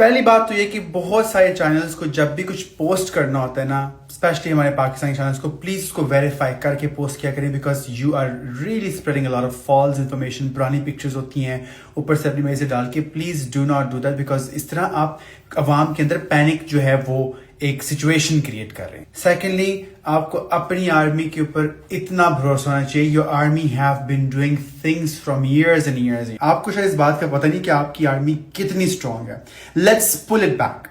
पहली बात तो ये कि बहुत सारे चैनल्स को जब भी कुछ पोस्ट करना होता है ना, स्पेशली हमारे पाकिस्तानी चैनल्स को, प्लीज उसको वेरीफाई करके पोस्ट किया करें, because you are really spreading a lot of false information. पुरानी पिक्चर्स होती हैं ऊपर से अपनी से डाल के, please do not do that, because इस तरह आप अवाम के अंदर पैनिक जो है वो एक सिचुएशन क्रिएट कर रहे हैं। सेकेंडली, आपको अपनी आर्मी के ऊपर इतना भरोसा होना चाहिए। Your army have been doing things from years and years. आपको शायद इस बात का पता नहीं कि आपकी आर्मी कितनी स्ट्रांग है। Let's pull it back.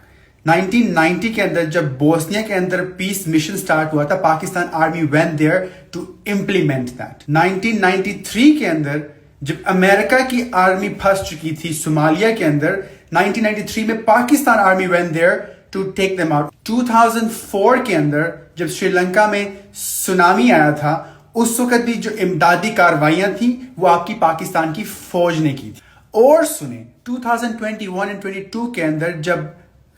1990 के अंदर जब बोस्निया के अंदर पीस मिशन स्टार्ट हुआ था, Pakistan army went there to implement that. 1993 के अंदर जब अमेरिका की आर्मी फंस चुकी थी सोमालिया के अंदर, 1993 में Pakistan army went there to take them out. 2004 के अंदर जब श्रीलंका में सुनामी आया था, उस वक्त भी जो इमदादी कार्रवाइयां थी वो आपकी पाकिस्तान की फौज ने की थी। और सुने 2021 एंड 22 के अंदर जब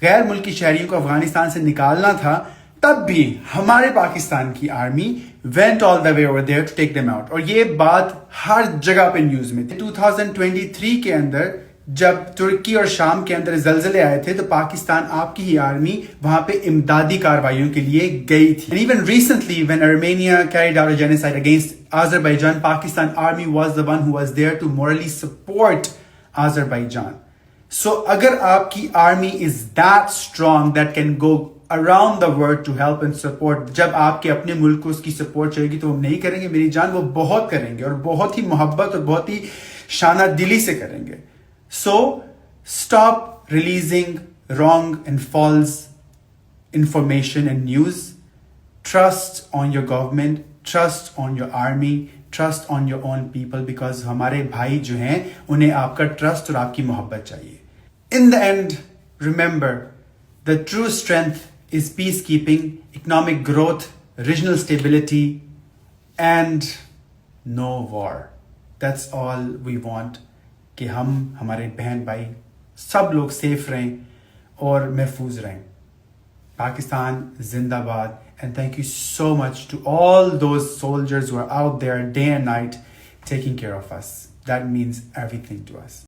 गैर मुल्की शहरियों को अफगानिस्तान से निकालना था, तब भी हमारे पाकिस्तान की army went all the way over there to take them out. और ये बात हर जगह पे न्यूज में थी। 2023 के अंदर जब तुर्की और शाम के अंदर जलजले आए थे, तो पाकिस्तान आपकी ही आर्मी वहां पे इमदादी कार्रवाइयों के लिए गई थी। Even recently when Armenia carried out a genocide against Azerbaijan, Pakistan army was the one who was there to morally support Azerbaijan. So अगर आपकी army is that strong that can go around the world to help and support, जब आपके अपने मुल्क को उसकी support चाहिएगी तो वो नहीं करेंगे मेरी जान, वो बहुत करेंगे और बहुत ही मोहब्बत और बहुत ही शाना दिली से करेंगे। So stop releasing wrong and false information and news. Trust on your government, trust on your army, trust on your own people, because हमारे भाई जो हैं उन्हें आपका ट्रस्ट और आपकी मोहब्बत चाहिए। In the end, remember, the true strength is peacekeeping, economic growth, regional stability, and no war. That's all we want. कि हम, हमारे बहन भाई, सब लोग सेफ रहें और महफूज रहें। पाकिस्तान जिंदाबाद। And thank you so much to all those soldiers who are out there day and night taking care of us. That means everything to us.